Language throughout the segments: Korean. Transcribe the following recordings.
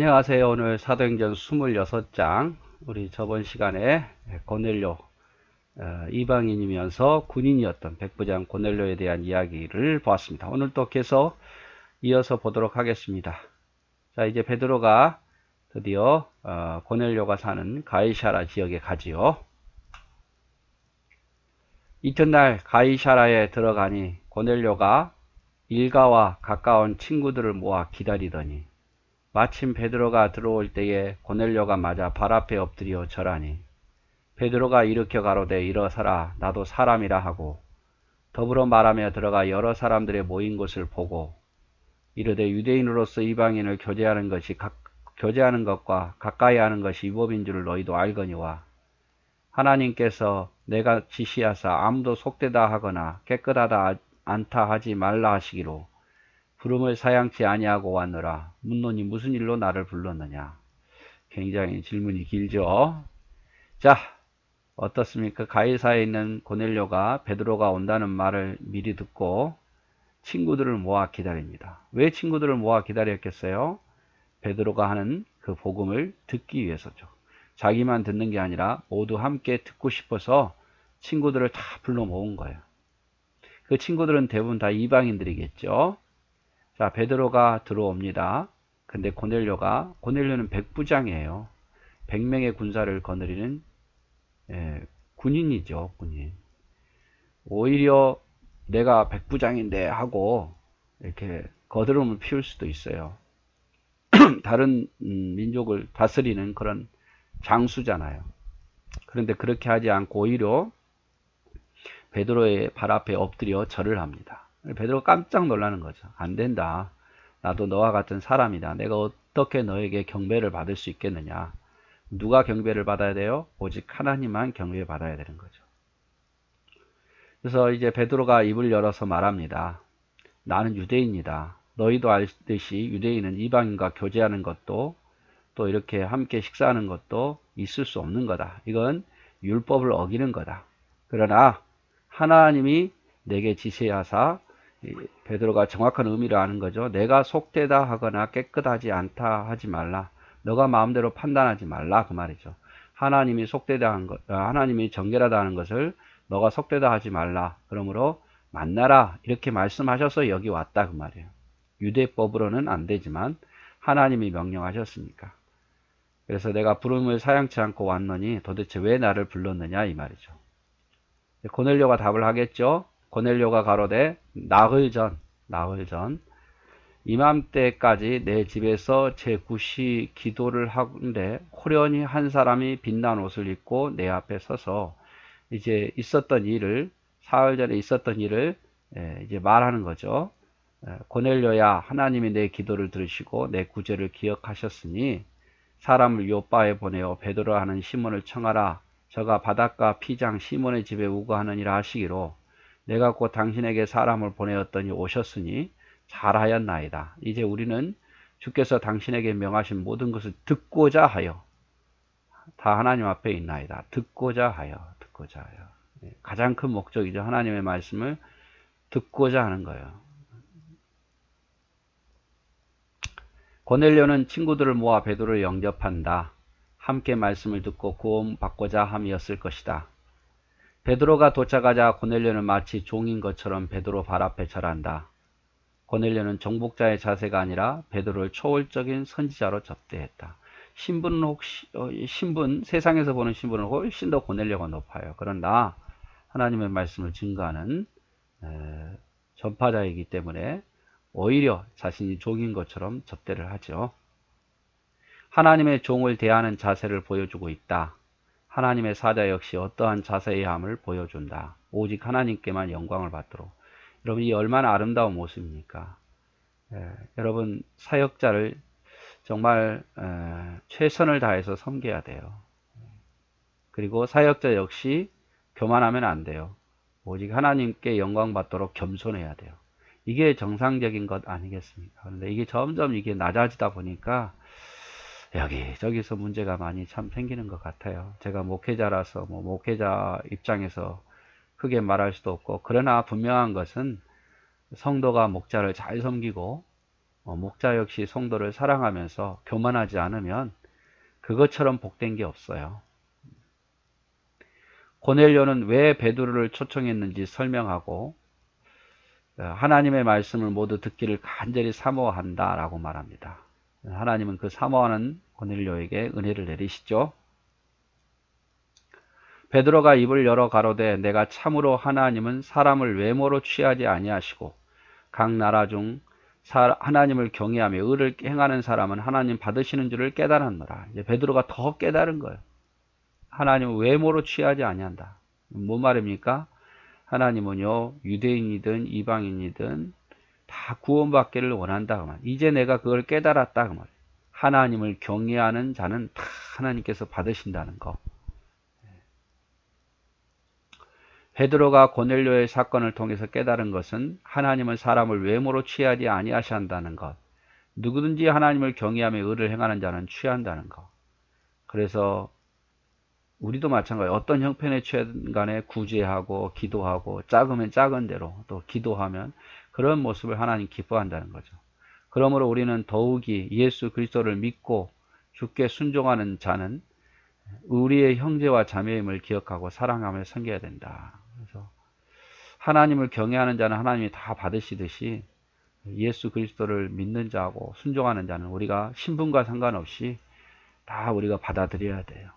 안녕하세요. 오늘 사도행전 26장, 우리 저번 시간에 고넬료, 이방인이면서 군인이었던 백부장 고넬료에 대한 이야기를 보았습니다. 오늘 또 계속 이어서 보도록 하겠습니다. 자, 이제 베드로가 드디어 고넬료가 사는 가이사라 지역에 가지요. 이튿날 가이사라에 들어가니 고넬료가 일가와 가까운 친구들을 모아 기다리더니 마침 베드로가 들어올 때에 고넬료가 맞아 발 앞에 엎드려 절하니 베드로가 일으켜 가로되 일어서라 나도 사람이라 하고 더불어 말하며 들어가 여러 사람들의 모인 곳을 보고 이르되 유대인으로서 이방인을 교제하는 것과 가까이 하는 것이 위법인 줄 너희도 알거니와 하나님께서 내가 지시하사 아무도 속되다 하거나 깨끗하다 않다 하지 말라 하시기로 부름을 사양치 아니하고 왔노라. 묻노니 무슨 일로 나를 불렀느냐. 굉장히 질문이 길죠. 자, 어떻습니까? 가이사에 있는 고넬료가 베드로가 온다는 말을 미리 듣고 친구들을 모아 기다립니다. 왜 친구들을 모아 기다렸겠어요? 베드로가 하는 그 복음을 듣기 위해서죠. 자기만 듣는 게 아니라 모두 함께 듣고 싶어서 친구들을 다 불러 모은 거예요. 그 친구들은 대부분 다 이방인들이겠죠. 자, 베드로가 들어옵니다. 근데 고넬료는 백부장이에요. 100명의 군사를 거느리는 군인이죠, 군인. 오히려 내가 백부장인데 하고 이렇게 거드름을 피울 수도 있어요. 다른 민족을 다스리는 그런 장수잖아요. 그런데 그렇게 하지 않고 오히려 베드로의 발 앞에 엎드려 절을 합니다. 베드로가 깜짝 놀라는 거죠. 안 된다. 나도 너와 같은 사람이다. 내가 어떻게 너에게 경배를 받을 수 있겠느냐. 누가 경배를 받아야 돼요? 오직 하나님만 경배 받아야 되는 거죠. 그래서 이제 베드로가 입을 열어서 말합니다. 나는 유대인이다. 너희도 알듯이 유대인은 이방인과 교제하는 것도 또 이렇게 함께 식사하는 것도 있을 수 없는 거다. 이건 율법을 어기는 거다. 그러나 하나님이 내게 지시하사 베드로가 정확한 의미를 아는 거죠. 내가 속되다 하거나 깨끗하지 않다 하지 말라. 너가 마음대로 판단하지 말라 그 말이죠. 하나님이 속되다 한 것, 하나님이 정결하다 하는 것을 너가 속되다 하지 말라. 그러므로 만나라 이렇게 말씀하셔서 여기 왔다 그 말이에요. 유대법으로는 안 되지만 하나님이 명령하셨으니까. 그래서 내가 부름을 사양치 않고 왔노니 도대체 왜 나를 불렀느냐 이 말이죠. 고넬료가 답을 하겠죠. 고넬료가 가로되 나흘 전 이맘때까지 내 집에서 제9시 기도를 하는데 호련히 한 사람이 빛난 옷을 입고 내 앞에 서서 이제 있었던 일을 사흘 전에 있었던 일을 이제 말하는 거죠. 고넬료야 하나님이 내 기도를 들으시고 내 구제를 기억하셨으니 사람을 요바에 보내어 베드로 하는 시몬을 청하라. 저가 바닷가 피장 시몬의 집에 우거하느니라 하시기로 내가 곧 당신에게 사람을 보내었더니 오셨으니 잘하였나이다. 이제 우리는 주께서 당신에게 명하신 모든 것을 듣고자 하여 다 하나님 앞에 있나이다. 듣고자 하여. 가장 큰 목적이죠. 하나님의 말씀을 듣고자 하는 거예요. 고넬료는 친구들을 모아 베드로를 영접한다. 함께 말씀을 듣고 구원받고자 함이었을 것이다. 베드로가 도착하자 고넬료는 마치 종인 것처럼 베드로 발 앞에 절한다. 고넬료는 정복자의 자세가 아니라 베드로를 초월적인 선지자로 접대했다. 세상에서 보는 신분은 훨씬 더 고넬료가 높아요. 그러나 하나님의 말씀을 증거하는 전파자이기 때문에 오히려 자신이 종인 것처럼 접대를 하죠. 하나님의 종을 대하는 자세를 보여주고 있다. 하나님의 사자 역시 어떠한 자세의 함을 보여준다. 오직 하나님께만 영광을 받도록. 여러분 이 얼마나 아름다운 모습입니까? 여러분 사역자를 정말 최선을 다해서 섬겨야 돼요. 그리고 사역자 역시 교만하면 안 돼요. 오직 하나님께 영광 받도록 겸손해야 돼요. 이게 정상적인 것 아니겠습니까? 그런데 이게 점점 이게 낮아지다 보니까 여기저기서 문제가 많이 참 생기는 것 같아요. 제가 목회자라서 목회자 입장에서 크게 말할 수도 없고, 그러나 분명한 것은 성도가 목자를 잘 섬기고 목자 역시 성도를 사랑하면서 교만하지 않으면 그것처럼 복된 게 없어요. 고넬료는 왜 베드로를 초청했는지 설명하고 하나님의 말씀을 모두 듣기를 간절히 사모한다 라고 말합니다. 하나님은 그 사모하는 고넬료에게 은혜를 내리시죠. 베드로가 입을 열어 가로되 내가 참으로 하나님은 사람을 외모로 취하지 아니하시고 각 나라 중 하나님을 경외하며 의를 행하는 사람은 하나님 받으시는 줄을 깨달았노라. 이제 베드로가 더 깨달은 거예요. 하나님은 외모로 취하지 아니한다. 뭔 말입니까? 하나님은요, 유대인이든 이방인이든 다 구원받기를 원한다. 그 말. 이제 내가 그걸 깨달았다. 그 말. 하나님을 경외하는 자는 다 하나님께서 받으신다는 거. 베드로가 고넬료의 사건을 통해서 깨달은 것은 하나님은 사람을 외모로 취하지 아니하신다는 것. 누구든지 하나님을 경외하며 의를 행하는 자는 취한다는 것. 그래서 우리도 마찬가지 어떤 형편에 취하든 간에 구제하고 기도하고 작으면 작은 대로 또 기도하면 그런 모습을 하나님 기뻐한다는 거죠. 그러므로 우리는 더욱이 예수 그리스도를 믿고 주께 순종하는 자는 우리의 형제와 자매임을 기억하고 사랑하며 섬겨야 된다. 그래서 하나님을 경외하는 자는 하나님이 다 받으시듯이 예수 그리스도를 믿는 자하고 순종하는 자는 우리가 신분과 상관없이 다 우리가 받아들여야 돼요.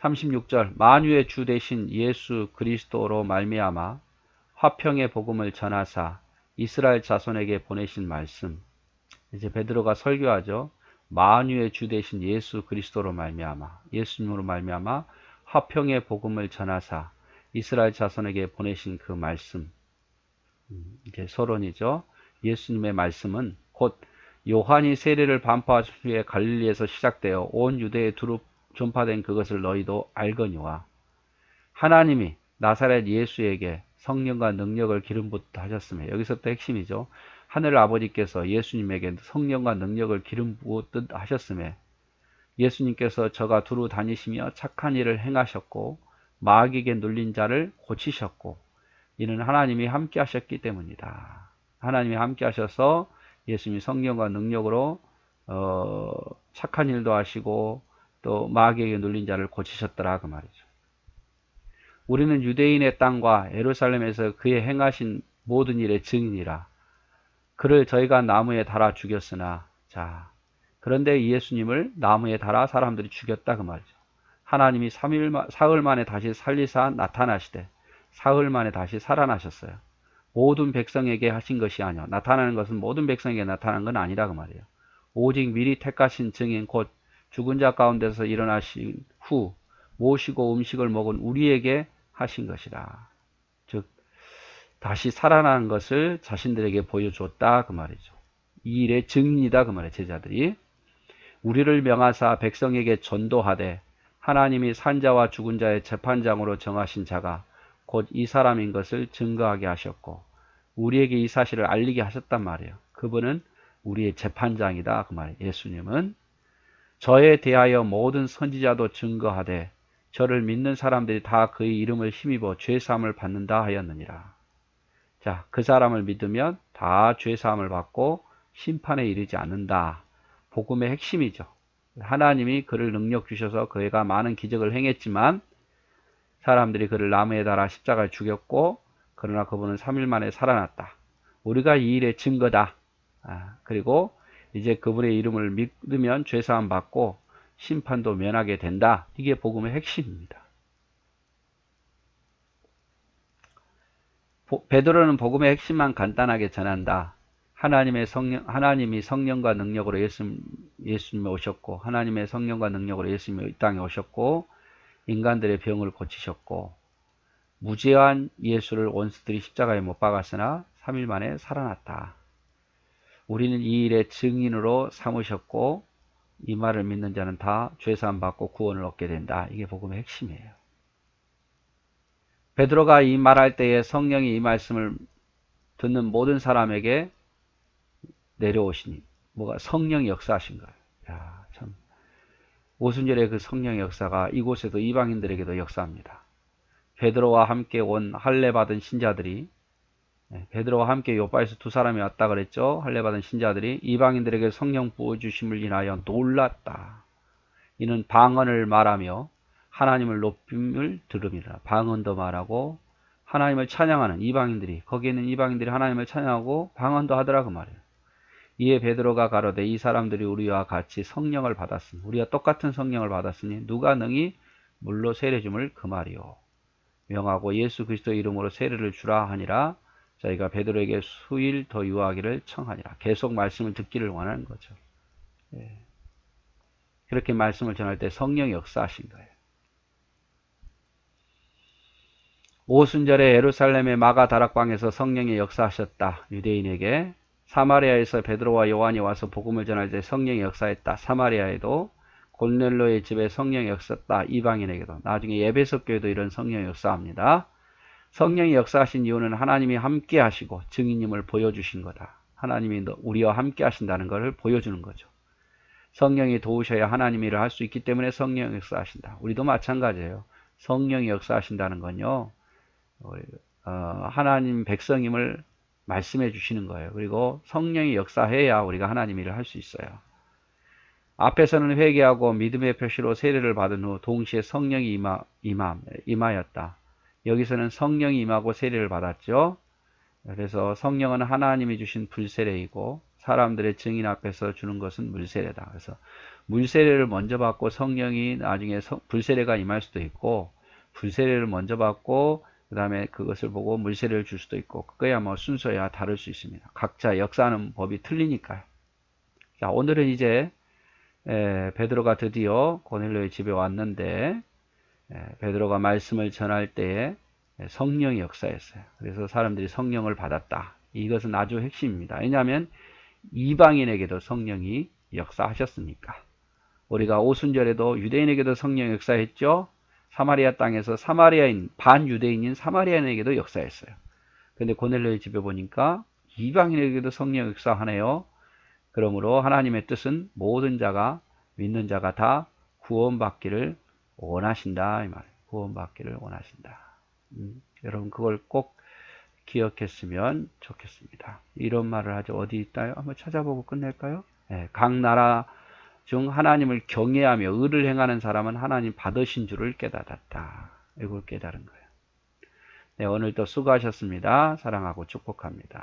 36절 만유의 주 되신 예수 그리스도로 말미암아 화평의 복음을 전하사 이스라엘 자손에게 보내신 말씀. 이제 베드로가 설교하죠. 만유의 주 되신 예수 그리스도로 말미암아 예수님으로 말미암아 화평의 복음을 전하사 이스라엘 자손에게 보내신 그 말씀. 이제 서론이죠. 예수님의 말씀은 곧 요한이 세례를 반포하신 후에 갈릴리에서 시작되어 온 유대에 두루 전파된 그것을 너희도 알거니와 하나님이 나사렛 예수에게 성령과 능력을 기름 붓다 하셨으며 여기서부터 핵심이죠. 하늘 아버지께서 예수님에게 성령과 능력을 기름 부었듯 하셨으며 예수님께서 저가 두루 다니시며 착한 일을 행하셨고 마귀에게 눌린 자를 고치셨고 이는 하나님이 함께 하셨기 때문이다. 하나님이 함께 하셔서 예수님이 성령과 능력으로 착한 일도 하시고 또 마귀에게 눌린 자를 고치셨더라 그 말이죠. 우리는 유대인의 땅과 예루살렘에서 그의 행하신 모든 일의 증인이라. 그를 저희가 나무에 달아 죽였으나 자 그런데 예수님을 나무에 달아 사람들이 죽였다 그 말이죠. 하나님이 사흘 만에 다시 살리사 나타나시되 사흘 만에 다시 살아나셨어요. 모든 백성에게 하신 것이 아니요 나타나는 것은 모든 백성에게 나타난 건 아니라 그 말이에요. 오직 미리 택하신 증인 곧 죽은 자 가운데서 일어나신 후 모시고 음식을 먹은 우리에게 하신 것이라. 즉 다시 살아난 것을 자신들에게 보여줬다 그 말이죠. 이 일의 증인이다 그 말이에요. 제자들이 우리를 명하사 백성에게 전도하되 하나님이 산자와 죽은 자의 재판장으로 정하신 자가 곧 이 사람인 것을 증거하게 하셨고 우리에게 이 사실을 알리게 하셨단 말이에요. 그분은 우리의 재판장이다 그 말이에요. 예수님은 저에 대하여 모든 선지자도 증거하되 저를 믿는 사람들이 다 그의 이름을 힘입어 죄사함을 받는다 하였느니라. 자, 그 사람을 믿으면 다 죄사함을 받고 심판에 이르지 않는다. 복음의 핵심이죠. 하나님이 그를 능력 주셔서 그가 많은 기적을 행했지만 사람들이 그를 나무에 달아 십자가에 죽였고 그러나 그분은 3일 만에 살아났다. 우리가 이 일의 증거다. 그리고 이제 그분의 이름을 믿으면 죄사함 받고 심판도 면하게 된다. 이게 복음의 핵심입니다. 베드로는 복음의 핵심만 간단하게 전한다. 하나님이 성령과 능력으로 예수님이 오셨고 하나님의 성령과 능력으로 예수님이 이 땅에 오셨고 인간들의 병을 고치셨고 무죄한 예수를 원수들이 십자가에 못 박았으나 3일 만에 살아났다. 우리는 이 일의 증인으로 삼으셨고 이 말을 믿는 자는 다 죄사함 받고 구원을 얻게 된다. 이게 복음의 핵심이에요. 베드로가 이 말할 때에 성령이 이 말씀을 듣는 모든 사람에게 내려오시니 뭐가 성령이 역사하신 거예요. 야, 참 오순절의 그 성령의 역사가 이곳에도 이방인들에게도 역사합니다. 베드로와 함께 온 할례 받은 신자들이 베드로와 함께 요바에서 두 사람이 왔다 그랬죠. 할례받은 신자들이 이방인들에게 성령 부어주심을 인하여 놀랐다. 이는 방언을 말하며 하나님을 높임을 들음이라. 방언도 말하고 하나님을 찬양하는 이방인들이, 거기에 있는 이방인들이 하나님을 찬양하고 방언도 하더라 그 말이에요. 이에 베드로가 가로되 이 사람들이 우리와 같이 성령을 받았으니, 우리가 똑같은 성령을 받았으니 누가 능히 물로 세례 줌을 그 말이요. 명하고 예수 그리스도 이름으로 세례를 주라 하니라. 저희가 베드로에게 수일 더 유하기를 청하니라. 계속 말씀을 듣기를 원하는 거죠. 그렇게 말씀을 전할 때 성령이 역사하신 거예요. 오순절에 예루살렘의 마가 다락방에서 성령이 역사하셨다. 유대인에게. 사마리아에서 베드로와 요한이 와서 복음을 전할 때 성령이 역사했다. 사마리아에도. 골넬로의 집에 성령이 역사했다. 이방인에게도. 나중에 에베소 교회도 이런 성령이 역사합니다. 성령이 역사하신 이유는 하나님이 함께 하시고 증인임을 보여주신 거다. 하나님이 우리와 함께 하신다는 것을 보여주는 거죠. 성령이 도우셔야 하나님 일을 할 수 있기 때문에 성령이 역사하신다. 우리도 마찬가지예요. 성령이 역사하신다는 건요, 하나님 백성임을 말씀해 주시는 거예요. 그리고 성령이 역사해야 우리가 하나님 일을 할 수 있어요. 앞에서는 회개하고 믿음의 표시로 세례를 받은 후 동시에 성령이 임하였다. 여기서는 성령이 임하고 세례를 받았죠. 그래서 성령은 하나님이 주신 불세례이고 사람들의 증인 앞에서 주는 것은 물세례다. 그래서 물세례를 먼저 받고 성령이 나중에 불세례가 임할 수도 있고, 불세례를 먼저 받고 그 다음에 그것을 보고 물세례를 줄 수도 있고, 그거야 뭐 순서야 다를 수 있습니다. 각자 역사하는 법이 틀리니까요. 자, 오늘은 이제 베드로가 드디어 고넬료의 집에 왔는데, 베드로가 말씀을 전할 때에 성령이 역사했어요. 그래서 사람들이 성령을 받았다. 이것은 아주 핵심입니다. 왜냐하면 이방인에게도 성령이 역사하셨으니까. 우리가 오순절에도 유대인에게도 성령 역사했죠. 사마리아 땅에서 사마리아인, 반유대인인 사마리아인에게도 역사했어요. 근데 고넬료의 집에 보니까 이방인에게도 성령 역사하네요. 그러므로 하나님의 뜻은 모든 자가, 믿는 자가 다 구원받기를 원하신다 이 말이에요. 구원받기를 원하신다. 여러분 그걸 꼭 기억했으면 좋겠습니다. 이런 말을 하죠. 어디 있나요? 한번 찾아보고 끝낼까요? 각 나라 중 하나님을 경외하며 의를 행하는 사람은 하나님 받으신 줄을 깨달았다. 이걸 깨달은 거예요. 네, 오늘도 수고하셨습니다. 사랑하고 축복합니다.